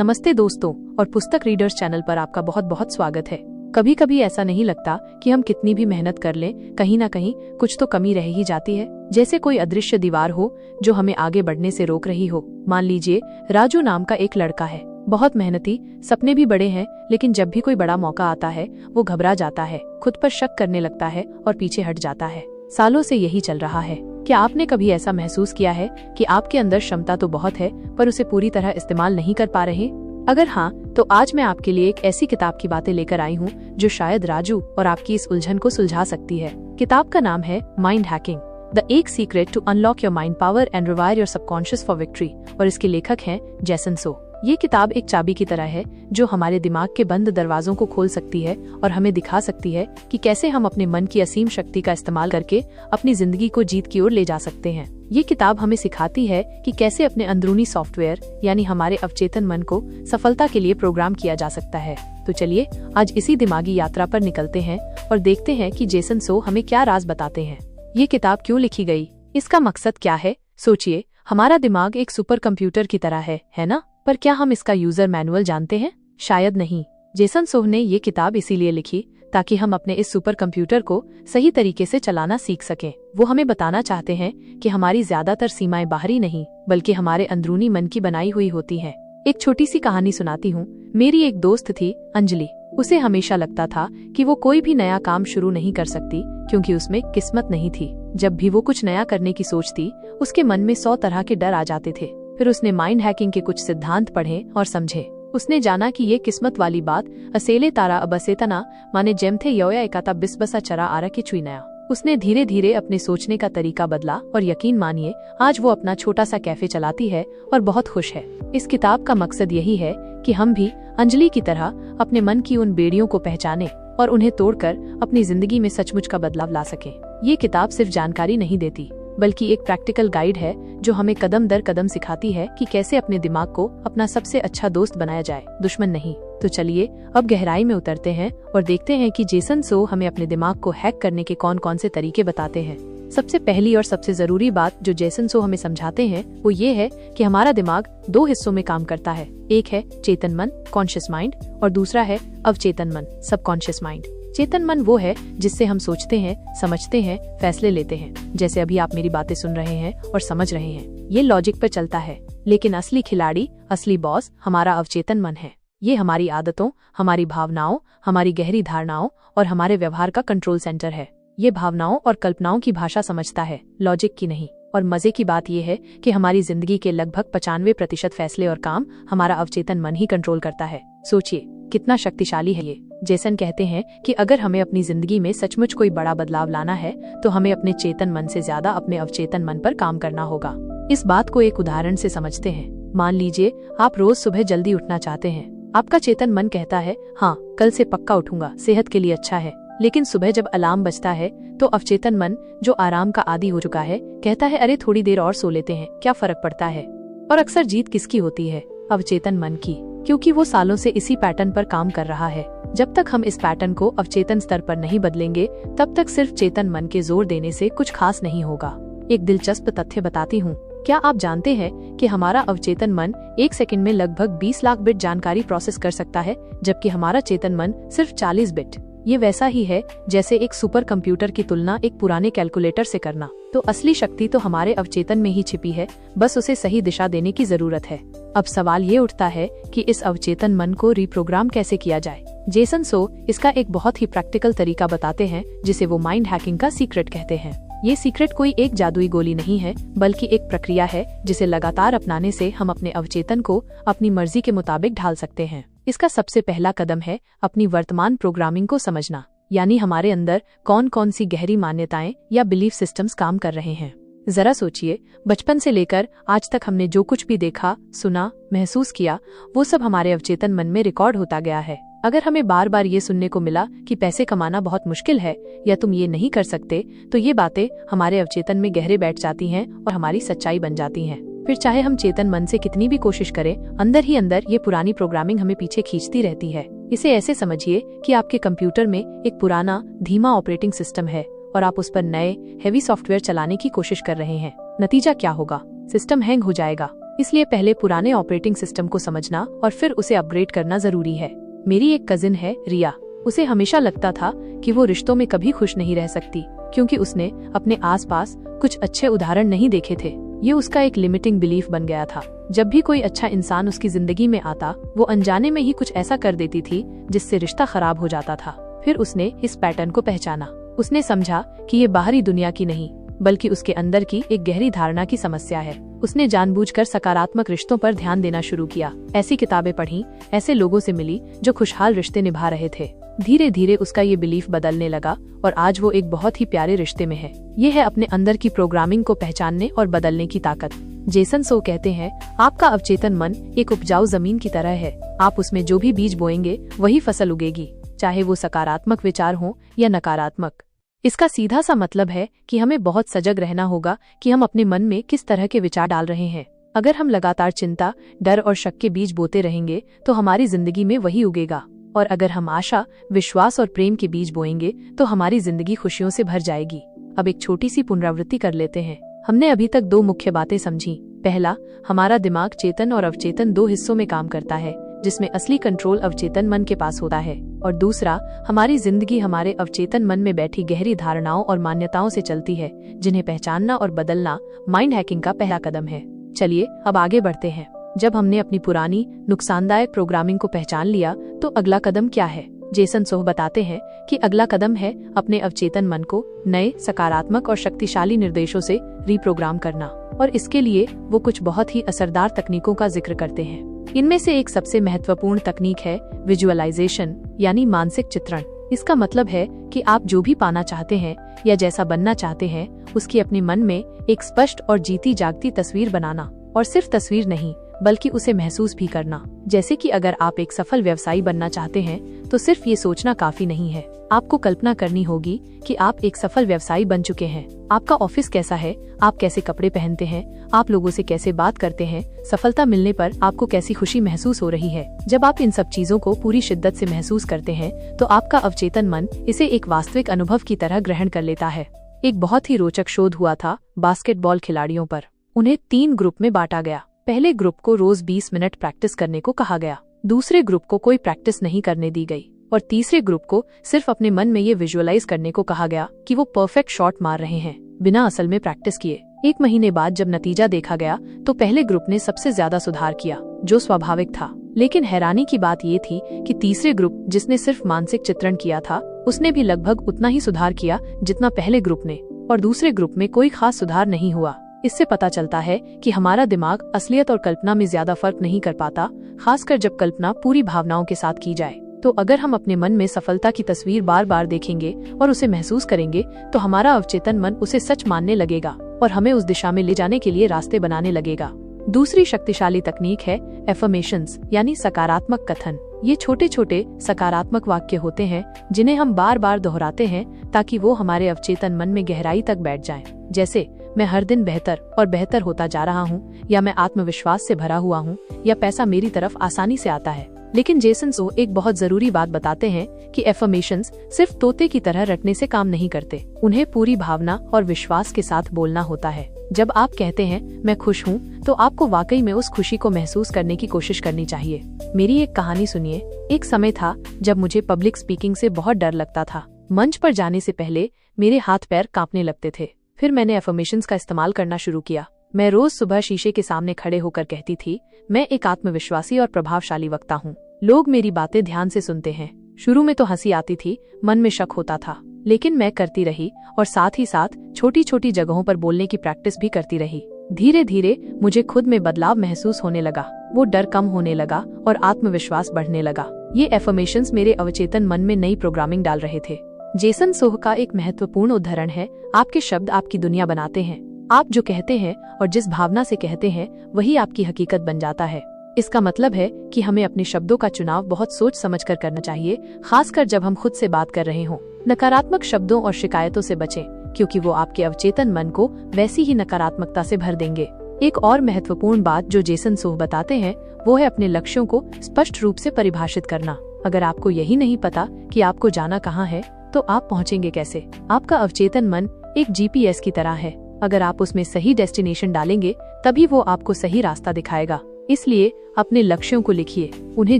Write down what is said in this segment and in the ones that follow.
नमस्ते दोस्तों, और पुस्तक रीडर्स चैनल पर आपका बहुत बहुत स्वागत है। कभी कभी ऐसा नहीं लगता कि हम कितनी भी मेहनत कर लें, कहीं ना कहीं कुछ तो कमी रह ही जाती है। जैसे कोई अदृश्य दीवार हो जो हमें आगे बढ़ने से रोक रही हो। मान लीजिए राजू नाम का एक लड़का है, बहुत मेहनती, सपने भी बड़े हैं, लेकिन जब भी कोई बड़ा मौका आता है वो घबरा जाता है, खुद पर शक करने लगता है और पीछे हट जाता है। सालों से यही चल रहा है। क्या आपने कभी ऐसा महसूस किया है कि आपके अंदर क्षमता तो बहुत है पर उसे पूरी तरह इस्तेमाल नहीं कर पा रहे? अगर हाँ, तो आज मैं आपके लिए एक ऐसी किताब की बातें लेकर आई हूँ जो शायद राजू और आपकी इस उलझन को सुलझा सकती है। किताब का नाम है माइंड हैकिंग, द एक secret to unlock your mind power and rewire your subconscious for victory, और इसके लेखक हैं जेसन सो। ये किताब एक चाबी की तरह है जो हमारे दिमाग के बंद दरवाजों को खोल सकती है और हमें दिखा सकती है कि कैसे हम अपने मन की असीम शक्ति का इस्तेमाल करके अपनी जिंदगी को जीत की ओर ले जा सकते हैं। ये किताब हमें सिखाती है कि कैसे अपने अंदरूनी सॉफ्टवेयर यानी हमारे अवचेतन मन को सफलता के लिए प्रोग्राम किया जा सकता है। तो चलिए आज इसी दिमागी यात्रा पर निकलते हैं और देखते हैं कि जेसन सो हमें क्या राज बताते हैं। ये किताब क्यों लिखी गई, इसका मकसद क्या है? सोचिए, हमारा दिमाग एक सुपर कंप्यूटर की तरह है ना? पर क्या हम इसका यूजर मैनुअल जानते हैं? शायद नहीं। जेसन सो ने ये किताब इसीलिए लिखी ताकि हम अपने इस सुपर कंप्यूटर को सही तरीके से चलाना सीख सकें। वो हमें बताना चाहते हैं कि हमारी ज्यादातर सीमाएं बाहरी नहीं बल्कि हमारे अंदरूनी मन की बनाई हुई होती हैं। एक छोटी सी कहानी सुनाती हूँ। मेरी एक दोस्त थी अंजलि। उसे हमेशा लगता था कि वो कोई भी नया काम शुरू नहीं कर सकती क्योंकि उसमें किस्मत नहीं थी। जब भी वो कुछ नया करने की सोचती, उसके मन में 100 तरह के डर आ जाते थे। फिर उसने माइंड हैकिंग के कुछ सिद्धांत पढ़े और समझे। उसने जाना कि ये किस्मत वाली बात असेले तारा अबसेतना माने जेमथे योया एकाता बिस्बसा चरा आरा की छुई नया। उसने धीरे धीरे अपने सोचने का तरीका बदला और यकीन मानिए आज वो अपना छोटा सा कैफे चलाती है और बहुत खुश है। इस किताब का मकसद यही है कि हम भी अंजलि की तरह अपने मन की उन बेड़ियों को पहचाने और उन्हें तोड़कर अपनी जिंदगी में सचमुच का बदलाव ला सके। ये किताब सिर्फ जानकारी नहीं देती बल्कि एक प्रैक्टिकल गाइड है जो हमें कदम दर कदम सिखाती है कि कैसे अपने दिमाग को अपना सबसे अच्छा दोस्त बनाया जाए, दुश्मन नहीं। तो चलिए अब गहराई में उतरते हैं और देखते हैं कि जेसन सो हमें अपने दिमाग को हैक करने के कौन कौन से तरीके बताते हैं। सबसे पहली और सबसे जरूरी बात जो जेसन सो हमें समझाते हैं वो ये है कि हमारा दिमाग 2 हिस्सों में काम करता है। एक है चेतन मन, कॉन्शियस माइंड, और दूसरा है अवचेतन मन, सबकॉन्शियस माइंड। चेतन मन वो है जिससे हम सोचते हैं, समझते हैं, फैसले लेते हैं। जैसे अभी आप मेरी बातें सुन रहे हैं और समझ रहे हैं, ये लॉजिक पर चलता है। लेकिन असली खिलाड़ी, असली बॉस हमारा अवचेतन मन है। ये हमारी आदतों, हमारी भावनाओं, हमारी गहरी धारणाओं और हमारे व्यवहार का कंट्रोल सेंटर है। ये भावनाओं और कल्पनाओं की भाषा समझता है, लॉजिक की नहीं। और मजे की बात यह है कि हमारी जिंदगी के लगभग 95% फैसले और काम हमारा अवचेतन मन ही कंट्रोल करता है। सोचिए कितना शक्तिशाली है ये। जेसन कहते हैं कि अगर हमें अपनी जिंदगी में सचमुच कोई बड़ा बदलाव लाना है तो हमें अपने चेतन मन से ज्यादा अपने अवचेतन मन पर काम करना होगा। इस बात को एक उदाहरण से समझते हैं। मान लीजिए आप रोज सुबह जल्दी उठना चाहते हैं। आपका चेतन मन कहता है हाँ, कल से पक्का उठूंगा, सेहत के लिए अच्छा है। लेकिन सुबह जब अलार्म बजता है तो अवचेतन मन, जो आराम का आदी हो चुका है, कहता है अरे थोड़ी देर और सो लेते हैं, क्या फर्क पड़ता है। और अक्सर जीत किसकी होती है? अवचेतन मन की, क्योंकि वो सालों से इसी पैटर्न पर काम कर रहा है। जब तक हम इस पैटर्न को अवचेतन स्तर पर नहीं बदलेंगे तब तक सिर्फ चेतन मन के जोर देने से कुछ खास नहीं होगा। एक दिलचस्प तथ्य बताती हूँ। क्या आप जानते हैं कि हमारा अवचेतन मन 1 सेकंड में लगभग 20 लाख बिट जानकारी प्रोसेस कर सकता है, जबकि हमारा चेतन मन सिर्फ 40 बिट। ये वैसा ही है जैसे एक सुपर कंप्यूटर की तुलना एक पुराने कैलकुलेटर से करना। तो असली शक्ति तो हमारे अवचेतन में ही छिपी है, बस उसे सही दिशा देने की जरूरत है। अब सवाल ये उठता है कि इस अवचेतन मन को रिप्रोग्राम कैसे किया जाए। जेसन सो इसका एक बहुत ही प्रैक्टिकल तरीका बताते हैं जिसे वो माइंड हैकिंग का सीक्रेट कहते हैं। ये सीक्रेट कोई एक जादुई गोली नहीं है बल्कि एक प्रक्रिया है जिसे लगातार अपनाने से हम अपने अवचेतन को अपनी मर्जी के मुताबिक ढाल सकते हैं। इसका सबसे पहला कदम है अपनी वर्तमान प्रोग्रामिंग को समझना, यानी हमारे अंदर कौन कौन सी गहरी मान्यताएं या बिलीफ सिस्टम्स काम कर रहे हैं। जरा सोचिए, बचपन से लेकर आज तक हमने जो कुछ भी देखा, सुना, महसूस किया, वो सब हमारे अवचेतन मन में रिकॉर्ड होता गया है। अगर हमें बार बार ये सुनने को मिला कि पैसे कमाना बहुत मुश्किल है या तुम ये नहीं कर सकते, तो ये बातें हमारे अवचेतन में गहरे बैठ जाती हैं और हमारी सच्चाई बन जाती हैं। फिर चाहे हम चेतन मन से कितनी भी कोशिश करें, अंदर ही अंदर ये पुरानी प्रोग्रामिंग हमें पीछे खींचती रहती है। इसे ऐसे समझिए कि आपके कंप्यूटर में एक पुराना धीमा ऑपरेटिंग सिस्टम है और आप उस पर नए हेवी सॉफ्टवेयर चलाने की कोशिश कर रहे हैं। नतीजा क्या होगा? सिस्टम हैंग हो जाएगा, इसलिए पहले पुराने ऑपरेटिंग सिस्टम को समझना और फिर उसे अपग्रेड करना जरूरी है। मेरी एक कजिन है रिया। उसे हमेशा लगता था कि वो रिश्तों में कभी खुश नहीं रह सकती, क्योंकि उसने अपने आसपास कुछ अच्छे उदाहरण नहीं देखे थे। ये उसका एक लिमिटिंग बिलीफ बन गया था। जब भी कोई अच्छा इंसान उसकी जिंदगी में आता, वो अनजाने में ही कुछ ऐसा कर देती थी जिससे रिश्ता खराब हो जाता था। फिर उसने इस पैटर्न को पहचाना। उसने समझा कि ये बाहरी दुनिया की नहीं, बल्कि उसके अंदर की एक गहरी धारणा की समस्या है। उसने जानबूझकर सकारात्मक रिश्तों पर ध्यान देना शुरू किया। ऐसी किताबें पढ़ी, ऐसे लोगों से मिली जो खुशहाल रिश्ते निभा रहे थे। धीरे धीरे उसका ये बिलीफ बदलने लगा और आज वो एक बहुत ही प्यारे रिश्ते में है। ये है अपने अंदर की प्रोग्रामिंग को पहचानने और बदलने की ताकत। जेसन सो कहते हैं, आपका अवचेतन मन एक उपजाऊ जमीन की तरह है। आप उसमें जो भी बीज बोएंगे वही फसल उगेगी, चाहे वो सकारात्मक विचार हो या नकारात्मक। इसका सीधा सा मतलब है कि हमें बहुत सजग रहना होगा कि हम अपने मन में किस तरह के विचार डाल रहे हैं। अगर हम लगातार चिंता, डर और शक के बीज बोते रहेंगे तो हमारी जिंदगी में वही उगेगा, और अगर हम आशा, विश्वास और प्रेम के बीज बोएंगे तो हमारी जिंदगी खुशियों से भर जाएगी। अब एक छोटी सी पुनरावृत्ति कर लेते हैं। हमने अभी तक 2 मुख्य बातें समझी। पहला, हमारा दिमाग चेतन और अवचेतन 2 हिस्सों में काम करता है, जिसमें असली कंट्रोल अवचेतन मन के पास होता है। और दूसरा, हमारी जिंदगी हमारे अवचेतन मन में बैठी गहरी धारणाओं और मान्यताओं से चलती है, जिन्हें पहचानना और बदलना माइंड हैकिंग का पहला कदम है। चलिए अब आगे बढ़ते हैं। जब हमने अपनी पुरानी नुकसानदायक प्रोग्रामिंग को पहचान लिया तो अगला कदम क्या है? जेसन सोह बताते हैं कि अगला कदम है अपने अवचेतन मन को नए, सकारात्मक और शक्तिशाली निर्देशों से रीप्रोग्राम करना। और इसके लिए वो कुछ बहुत ही असरदार तकनीकों का जिक्र करते हैं। इनमें से एक सबसे महत्वपूर्ण तकनीक है विजुअलाइजेशन, यानी मानसिक चित्रण। इसका मतलब है कि आप जो भी पाना चाहते हैं या जैसा बनना चाहते हैं, उसकी अपने मन में एक स्पष्ट और जीती जागती तस्वीर बनाना। और सिर्फ तस्वीर नहीं, बल्कि उसे महसूस भी करना। जैसे कि अगर आप एक सफल व्यवसायी बनना चाहते हैं तो सिर्फ ये सोचना काफी नहीं है, आपको कल्पना करनी होगी कि आप एक सफल व्यवसायी बन चुके हैं। आपका ऑफिस कैसा है, आप कैसे कपड़े पहनते हैं, आप लोगों से कैसे बात करते हैं, सफलता मिलने पर आपको कैसी खुशी महसूस हो रही है। जब आप इन सब चीजों को पूरी शिद्दत से महसूस करते हैं तो आपका अवचेतन मन इसे एक वास्तविक अनुभव की तरह ग्रहण कर लेता है। एक बहुत ही रोचक शोध हुआ था बास्केटबॉल खिलाड़ियों पर। उन्हें 3 ग्रुप में बांटा गया। पहले ग्रुप को रोज 20 मिनट प्रैक्टिस करने को कहा गया, दूसरे ग्रुप को कोई प्रैक्टिस नहीं करने दी गई, और तीसरे ग्रुप को सिर्फ अपने मन में ये विजुअलाइज करने को कहा गया कि वो परफेक्ट शॉट मार रहे हैं, बिना असल में प्रैक्टिस किए। 1 महीने बाद जब नतीजा देखा गया तो पहले ग्रुप ने सबसे ज्यादा सुधार किया, जो स्वाभाविक था। लेकिन हैरानी की बात ये थी कि तीसरे ग्रुप, जिसने सिर्फ मानसिक चित्रण किया था, उसने भी लगभग उतना ही सुधार किया जितना पहले ग्रुप ने, और दूसरे ग्रुप में कोई खास सुधार नहीं हुआ। इससे पता चलता है कि हमारा दिमाग असलियत और कल्पना में ज्यादा फर्क नहीं कर पाता, खासकर जब कल्पना पूरी भावनाओं के साथ की जाए। तो अगर हम अपने मन में सफलता की तस्वीर बार बार देखेंगे और उसे महसूस करेंगे तो हमारा अवचेतन मन उसे सच मानने लगेगा और हमें उस दिशा में ले जाने के लिए रास्ते बनाने लगेगा। दूसरी शक्तिशाली तकनीक है एफर्मेशंस, यानी सकारात्मक कथन। ये छोटे छोटे सकारात्मक वाक्य होते हैं जिन्हें हम बार बार दोहराते हैं ताकि वो हमारे अवचेतन मन में गहराई तक बैठ जाएं। जैसे, मैं हर दिन बेहतर और बेहतर होता जा रहा हूँ, या मैं आत्मविश्वास से भरा हुआ हूँ, या पैसा मेरी तरफ आसानी से आता है। लेकिन जेसन सो एक बहुत जरूरी बात बताते हैं कि एफर्मेशंस सिर्फ तोते की तरह रटने से काम नहीं करते। उन्हें पूरी भावना और विश्वास के साथ बोलना होता है। जब आप कहते हैं मैं खुश हूँ, तो आपको वाकई में उस खुशी को महसूस करने की कोशिश करनी चाहिए। मेरी एक कहानी सुनिए। एक समय था जब मुझे पब्लिक स्पीकिंग से बहुत डर लगता था। मंच पर जाने से पहले मेरे हाथ पैर कांपने लगते थे। फिर मैंने एफर्मेशंस का इस्तेमाल करना शुरू किया। मैं रोज सुबह शीशे के सामने खड़े होकर कहती थी, मैं एक आत्मविश्वासी और प्रभावशाली वक्ता हूँ। लोग मेरी बातें ध्यान से सुनते हैं। शुरू में तो हंसी आती थी, मन में शक होता था, लेकिन मैं करती रही और साथ ही साथ छोटी छोटी जगहों पर बोलने की प्रैक्टिस भी करती रही। धीरे धीरे मुझे खुद में बदलाव महसूस होने लगा। वो डर कम होने लगा और आत्मविश्वास बढ़ने लगा। ये एफर्मेशंस मेरे अवचेतन मन में नई प्रोग्रामिंग डाल रहे थे। जेसन सोह का एक महत्वपूर्ण उदाहरण है, आपके शब्द आपकी दुनिया बनाते हैं। आप जो कहते हैं और जिस भावना से कहते हैं वही आपकी हकीकत बन जाता है। इसका मतलब है कि हमें अपने शब्दों का चुनाव बहुत सोच समझ कर करना चाहिए, खासकर जब हम खुद से बात कर रहे हों। नकारात्मक शब्दों और शिकायतों से बचें, क्योंकि वो आपके अवचेतन मन को वैसी ही नकारात्मकता से भर देंगे। एक और महत्वपूर्ण बात जो जेसन सोह बताते हैं वो है अपने लक्ष्यों को स्पष्ट रूप से परिभाषित करना। अगर आपको यही नहीं पता कि आपको जाना कहाँ है, तो आप पहुँचेंगे कैसे? आपका अवचेतन मन एक GPS की तरह है। अगर आप उसमें सही डेस्टिनेशन डालेंगे तभी वो आपको सही रास्ता दिखाएगा। इसलिए अपने लक्ष्यों को लिखिए, उन्हें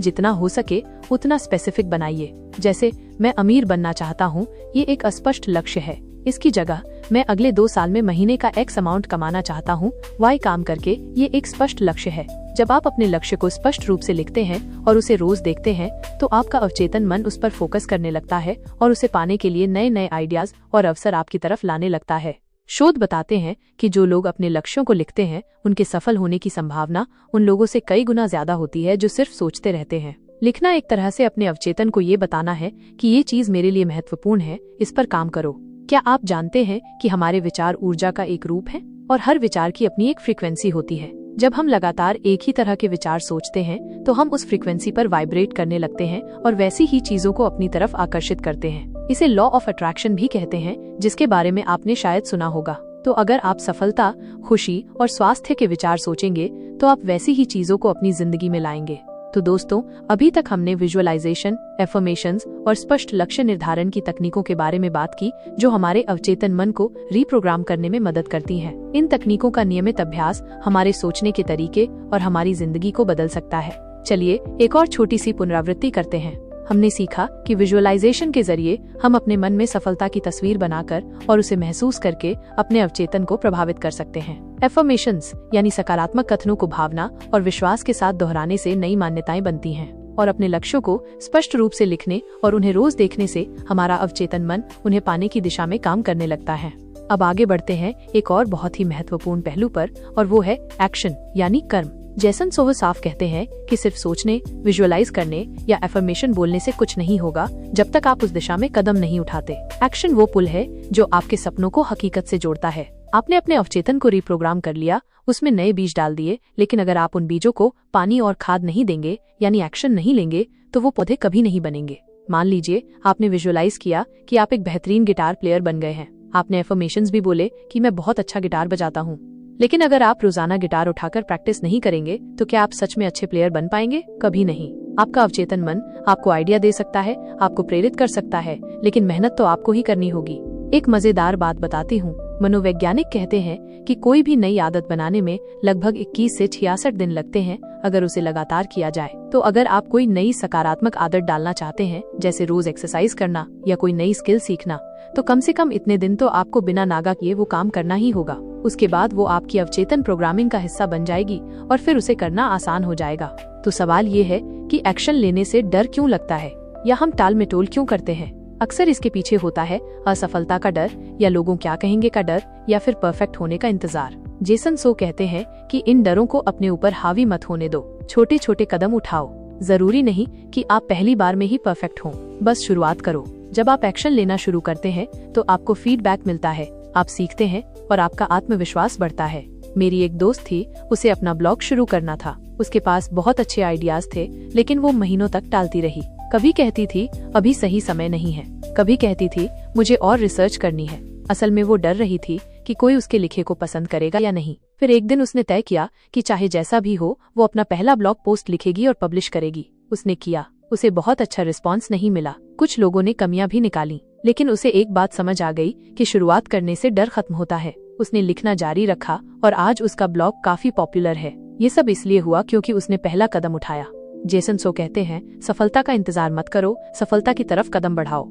जितना हो सके उतना स्पेसिफिक बनाइए। जैसे मैं अमीर बनना चाहता हूँ, ये एक अस्पष्ट लक्ष्य है। इसकी जगह मैं अगले 2 साल में महीने का X अमाउंट कमाना चाहता हूँ, Y काम करके, ये एक स्पष्ट लक्ष्य है। जब आप अपने लक्ष्य को स्पष्ट रूप से लिखते हैं और उसे रोज देखते हैं तो आपका अवचेतन मन उस पर फोकस करने लगता है और उसे पाने के लिए नए नए आइडियाज और अवसर आपकी तरफ लाने लगता है। शोध बताते हैं कि जो लोग अपने लक्ष्यों को लिखते हैं उनके सफल होने की संभावना उन लोगों से कई गुना ज्यादा होती है जो सिर्फ सोचते रहते हैं। लिखना एक तरह से अपने अवचेतन को ये बताना है कि ये चीज मेरे लिए महत्वपूर्ण है, इस पर काम करो। क्या आप जानते हैं कि हमारे विचार ऊर्जा का एक रूप है और हर विचार की अपनी एक फ्रीक्वेंसी होती है। जब हम लगातार एक ही तरह के विचार सोचते हैं तो हम उस फ्रीक्वेंसी पर वाइब्रेट करने लगते हैं और वैसी ही चीजों को अपनी तरफ आकर्षित करते हैं। इसे लॉ ऑफ अट्रैक्शन भी कहते हैं, जिसके बारे में आपने शायद सुना होगा। तो अगर आप सफलता, खुशी और स्वास्थ्य के विचार सोचेंगे तो आप वैसी ही चीजों को अपनी जिंदगी में लाएंगे। तो दोस्तों, अभी तक हमने विजुअलाइजेशन, एफर्मेशंस और स्पष्ट लक्ष्य निर्धारण की तकनीकों के बारे में बात की जो हमारे अवचेतन मन को रीप्रोग्राम करने में मदद करती हैं। इन तकनीकों का नियमित अभ्यास हमारे सोचने के तरीके और हमारी जिंदगी को बदल सकता है। चलिए एक और छोटी सी पुनरावृत्ति करते हैं। हमने सीखा कि विजुअलाइजेशन के जरिए हम अपने मन में सफलता की तस्वीर बनाकर और उसे महसूस करके अपने अवचेतन को प्रभावित कर सकते हैं। एफर्मेशंस यानी सकारात्मक कथनों को भावना और विश्वास के साथ दोहराने से नई मान्यताएं बनती हैं और अपने लक्ष्यों को स्पष्ट रूप से लिखने और उन्हें रोज देखने से हमारा अवचेतन मन उन्हें पाने की दिशा में काम करने लगता है। अब आगे बढ़ते हैं एक और बहुत ही महत्वपूर्ण पहलू पर, और वो है एक्शन यानी कर्म। जेसन सोहो साफ कहते हैं कि सिर्फ सोचने, विजुअलाइज करने या एफर्मेशन बोलने से कुछ नहीं होगा जब तक आप उस दिशा में कदम नहीं उठाते। एक्शन वो पुल है जो आपके सपनों को हकीकत से जोड़ता है। आपने अपने अवचेतन को रिप्रोग्राम कर लिया, उसमें नए बीज डाल दिए, लेकिन अगर आप उन बीजों को पानी और खाद नहीं देंगे यानी एक्शन नहीं लेंगे तो वो पौधे कभी नहीं बनेंगे। मान लीजिए आपने विजुअलाइज किया कि आप एक बेहतरीन गिटार प्लेयर बन गए हैं। आपने एफर्मेशंस भी बोले कि मैं बहुत अच्छा गिटार बजाता हूँ, लेकिन अगर आप रोजाना गिटार उठाकर प्रैक्टिस नहीं करेंगे तो क्या आप सच में अच्छे प्लेयर बन पाएंगे? कभी नहीं। आपका अवचेतन मन आपको आइडिया दे सकता है, आपको प्रेरित कर सकता है, लेकिन मेहनत तो आपको ही करनी होगी। एक मजेदार बात बताती हूँ। मनोवैज्ञानिक कहते हैं कि कोई भी नई आदत बनाने में लगभग 21 से 66 दिन लगते हैं अगर उसे लगातार किया जाए। तो अगर आप कोई नई सकारात्मक आदत डालना चाहते हैं, जैसे रोज एक्सरसाइज करना या कोई नई स्किल सीखना, तो कम से कम इतने दिन तो आपको बिना नागा किए वो काम करना ही होगा। उसके बाद वो आपकी अवचेतन प्रोग्रामिंग का हिस्सा बन जाएगी और फिर उसे करना आसान हो जाएगा। तो सवाल ये है कि एक्शन लेने से डर क्यों लगता है या हम टाल मटोल क्यों करते हैं? अक्सर इसके पीछे होता है असफलता का डर या लोगों क्या कहेंगे का डर या फिर परफेक्ट होने का इंतजार। जेसन सो कहते हैं कि इन डरों को अपने ऊपर हावी मत होने दो, छोटे छोटे कदम उठाओ। जरूरी नहीं कि आप पहली बार में ही परफेक्ट हों, बस शुरुआत करो। जब आप एक्शन लेना शुरू करते हैं तो आपको फीडबैक मिलता है, आप सीखते हैं और आपका आत्मविश्वास बढ़ता है। मेरी एक दोस्त थी, उसे अपना ब्लॉग शुरू करना था। उसके पास बहुत अच्छे आइडियाज थे, लेकिन वो महीनों तक टालती रही। कभी कहती थी अभी सही समय नहीं है, कभी कहती थी मुझे और रिसर्च करनी है। असल में वो डर रही थी कि कोई उसके लिखे को पसंद करेगा या नहीं। फिर एक दिन उसने तय किया कि चाहे जैसा भी हो वो अपना पहला ब्लॉग पोस्ट लिखेगी और पब्लिश करेगी। उसने किया, उसे बहुत अच्छा रिस्पॉन्स नहीं मिला, कुछ लोगों ने कमियां भी निकाली, लेकिन उसे एक बात समझ आ गई कि शुरुआत करने से डर खत्म होता है। उसने लिखना जारी रखा और आज उसका ब्लॉग काफी पॉपुलर है। ये सब इसलिए हुआ क्योंकि उसने पहला कदम उठाया। जेसन सो कहते हैं सफलता का इंतजार मत करो, सफलता की तरफ कदम बढ़ाओ।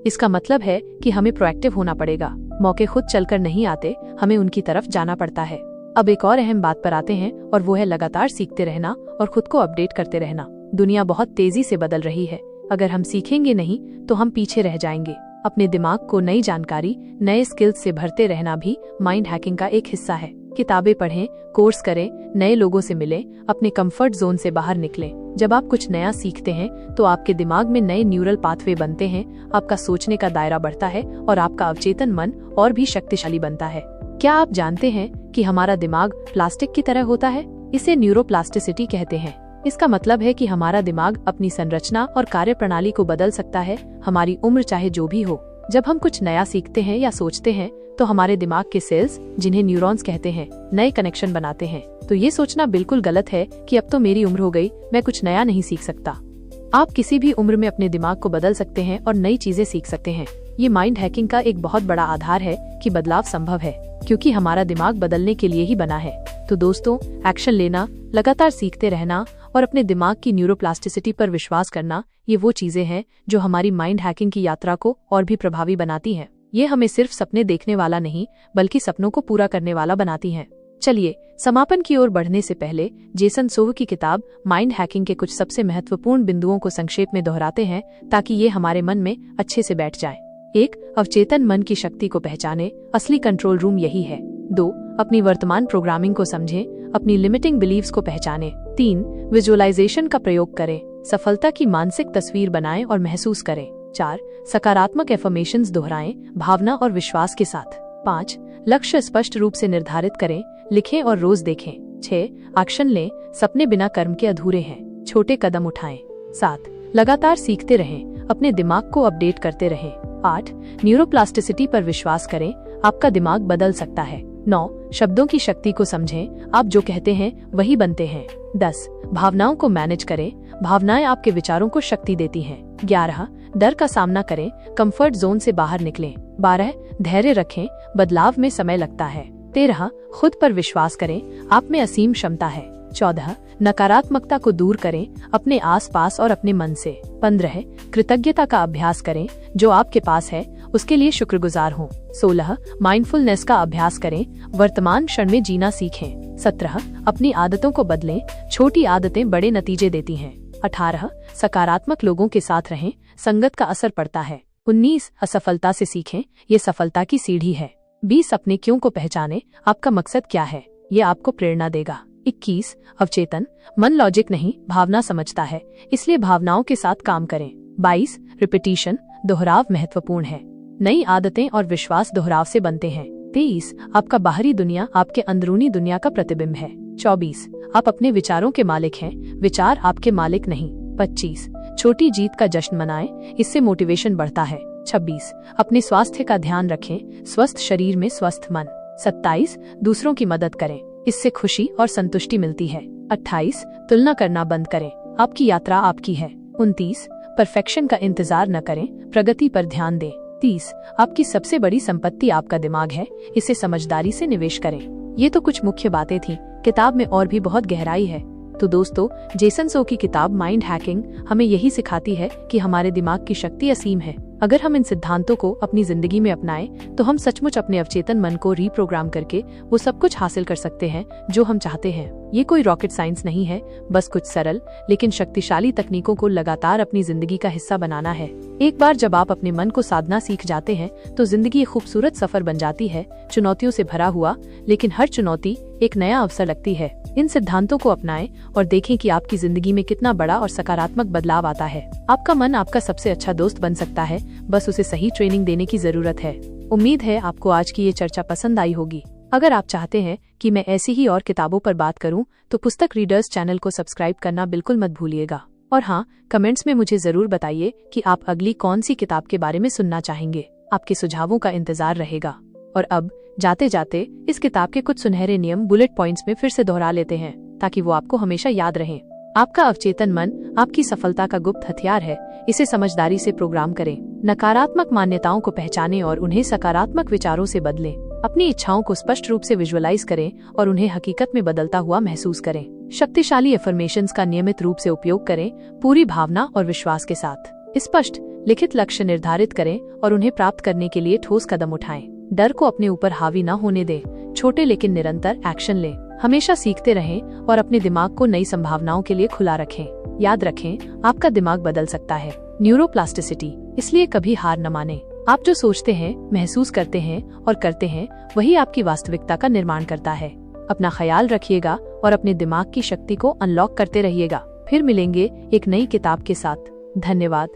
इसका मतलब है कि हमें प्रोएक्टिव होना पड़ेगा। मौके खुद चलकर नहीं आते, हमें उनकी तरफ जाना पड़ता है। अब एक और अहम बात पर आते हैं और वो है लगातार सीखते रहना और खुद को अपडेट करते रहना। दुनिया बहुत तेजी से बदल रही है, अगर हम सीखेंगे नहीं तो हम पीछे रह जाएंगे। अपने दिमाग को नई जानकारी, नए स्किल्स से भरते रहना भी माइंड हैकिंग का एक हिस्सा है। किताबें पढ़ें, कोर्स करें, नए लोगों से मिलें, अपने कंफर्ट जोन से बाहर निकलें। जब आप कुछ नया सीखते हैं तो आपके दिमाग में नए न्यूरल पाथवे बनते हैं, आपका सोचने का दायरा बढ़ता है और आपका अवचेतन मन और भी शक्तिशाली बनता है। क्या आप जानते हैं कि हमारा दिमाग प्लास्टिक की तरह होता है? इसे न्यूरोप्लास्टिसिटी कहते हैं। इसका मतलब है कि हमारा दिमाग अपनी संरचना और कार्य प्रणाली को बदल सकता है, हमारी उम्र चाहे जो भी हो। जब हम कुछ नया सीखते हैं या सोचते हैं तो हमारे दिमाग के सेल्स, जिन्हें न्यूरॉन्स कहते हैं, नए कनेक्शन बनाते हैं। तो ये सोचना बिल्कुल गलत है कि अब तो मेरी उम्र हो गई, मैं कुछ नया नहीं सीख सकता। आप किसी भी उम्र में अपने दिमाग को बदल सकते हैं और नई चीजें सीख सकते हैं। ये माइंड हैकिंग का एक बहुत बड़ा आधार है कि बदलाव संभव है, क्योंकि हमारा दिमाग बदलने के लिए ही बना है। तो दोस्तों, एक्शन लेना, लगातार सीखते रहना और अपने दिमाग की न्यूरोप्लास्टिसिटी पर विश्वास करना, ये वो चीजें हैं जो हमारी माइंड हैकिंग की यात्रा को और भी प्रभावी बनाती हैं। ये हमें सिर्फ सपने देखने वाला नहीं, बल्कि सपनों को पूरा करने वाला बनाती हैं। चलिए, समापन की ओर बढ़ने से पहले जेसन सोह की किताब माइंड हैकिंग के कुछ सबसे महत्वपूर्ण बिंदुओं को संक्षेप में दोहराते हैं, ताकि ये हमारे मन में अच्छे से बैठ जाए। 1. अवचेतन मन की शक्ति को पहचाने, असली कंट्रोल रूम यही है। 2. अपनी वर्तमान प्रोग्रामिंग को समझें, अपनी लिमिटिंग बिलीव्स को पहचानें। 3. विजुअलाइजेशन का प्रयोग करें, सफलता की मानसिक तस्वीर बनाएं और महसूस करें। 4. सकारात्मक एफर्मेशंस दोहराएं, भावना और विश्वास के साथ। 5. लक्ष्य स्पष्ट रूप से निर्धारित करें, लिखें और रोज देखें। 6. एक्शन लें, सपने बिना कर्म के अधूरे हैं, छोटे कदम उठाएं। 7. लगातार सीखते रहें, अपने दिमाग को अपडेट करते रहें। 8. न्यूरोप्लास्टिसिटी पर विश्वास करें, आपका दिमाग बदल सकता है। 9. शब्दों की शक्ति को समझें, आप जो कहते हैं वही बनते हैं। 10. भावनाओं को मैनेज करें, भावनाएं आपके विचारों को शक्ति देती हैं। 11. डर का सामना करें, कंफर्ट जोन से बाहर निकलें। 12. धैर्य रखें, बदलाव में समय लगता है। 13. खुद पर विश्वास करें, आप में असीम क्षमता है। 14. नकारात्मकता को दूर करें, अपने आसपास और अपने मन से। 15. कृतज्ञता का अभ्यास करें, जो आपके पास है उसके लिए शुक्रगुजार हों। 16. माइंडफुलनेस का अभ्यास करें, वर्तमान क्षण में जीना सीखें। 17. अपनी आदतों को बदलें, छोटी आदतें बड़े नतीजे देती हैं। 18. सकारात्मक लोगों के साथ रहें, संगत का असर पड़ता है। 19. असफलता से सीखें, ये सफलता की सीढ़ी है। 20. अपने क्यों को पहचाने, आपका मकसद क्या है, ये आपको प्रेरणा देगा। 21. अवचेतन मन लॉजिक नहीं, भावना समझता है, इसलिए भावनाओं के साथ काम करें। 22. रिपीटिशन दोहराव महत्वपूर्ण है, नई आदतें और विश्वास दोहराव से बनते हैं। 23. आपका बाहरी दुनिया आपके अंदरूनी दुनिया का प्रतिबिंब है। 24. आप अपने विचारों के मालिक हैं, विचार आपके मालिक नहीं। 25. छोटी जीत का जश्न मनाएं, इससे मोटिवेशन बढ़ता है। 26. अपने स्वास्थ्य का ध्यान रखें, स्वस्थ शरीर में स्वस्थ मन। 27. दूसरों की मदद करें, इससे खुशी और संतुष्टि मिलती है। 28. तुलना करना बंद करें, आपकी यात्रा आपकी है। 29. परफेक्शन का इंतजार न करें, प्रगति पर ध्यान दें। 30. आपकी सबसे बड़ी संपत्ति आपका दिमाग है, इसे समझदारी से निवेश करें। ये तो कुछ मुख्य बातें थीं, किताब में और भी बहुत गहराई है। तो दोस्तों, जेसन सो की किताब माइंड हैकिंग हमें यही सिखाती है कि हमारे दिमाग की शक्ति असीम है। अगर हम इन सिद्धांतों को अपनी जिंदगी में अपनाएं, तो हम सचमुच अपने अवचेतन मन को रीप्रोग्राम करके वो सब कुछ हासिल कर सकते हैं जो हम चाहते हैं। ये कोई रॉकेट साइंस नहीं है, बस कुछ सरल लेकिन शक्तिशाली तकनीकों को लगातार अपनी जिंदगी का हिस्सा बनाना है। एक बार जब आप अपने मन को साधना सीख जाते हैं, तो जिंदगी एक खूबसूरत सफर बन जाती है, चुनौतियों से भरा हुआ, लेकिन हर चुनौती एक नया अवसर लगती है। इन सिद्धांतों को अपनाएं और देखें कि आपकी जिंदगी में कितना बड़ा और सकारात्मक बदलाव आता है। आपका मन आपका सबसे अच्छा दोस्त बन सकता है, बस उसे सही ट्रेनिंग देने की जरूरत है। उम्मीद है आपको आज की ये चर्चा पसंद आई होगी। अगर आप चाहते हैं कि मैं ऐसी ही और किताबों पर बात करूं, तो पुस्तक रीडर्स चैनल को सब्सक्राइब करना बिल्कुल मत भूलिएगा। और हाँ, कमेंट्स में मुझे जरूर बताइए कि आप अगली कौन सी किताब के बारे में सुनना चाहेंगे। आपके सुझावों का इंतजार रहेगा। और अब जाते जाते इस किताब के कुछ सुनहरे नियम बुलेट पॉइंट्स में फिर से दोहरा लेते हैं, ताकि वो आपको हमेशा याद रहें। आपका अवचेतन मन आपकी सफलता का गुप्त हथियार है, इसे समझदारी से प्रोग्राम करें। नकारात्मक मान्यताओं को पहचानें और उन्हें सकारात्मक विचारों से बदलें। अपनी इच्छाओं को स्पष्ट रूप से विजुअलाइज करें और उन्हें हकीकत में बदलता हुआ महसूस करें। शक्तिशाली एफर्मेशंस का नियमित रूप से उपयोग करें, पूरी भावना और विश्वास के साथ। स्पष्ट लिखित लक्ष्य निर्धारित करें और उन्हें प्राप्त करने के लिए ठोस कदम उठाएं। डर को अपने ऊपर हावी न होने दें, छोटे लेकिन निरंतर एक्शन लें। हमेशा सीखते रहें और अपने दिमाग को नई संभावनाओं के लिए खुला रखें। याद रखें, आपका दिमाग बदल सकता है। न्यूरोप्लास्टिसिटी, इसलिए कभी हार न माने। आप जो सोचते हैं, महसूस करते हैं और करते हैं, वही आपकी वास्तविकता का निर्माण करता है। अपना ख्याल रखिएगा और अपने दिमाग की शक्ति को अनलॉक करते रहिएगा। फिर मिलेंगे एक नई किताब के साथ। धन्यवाद।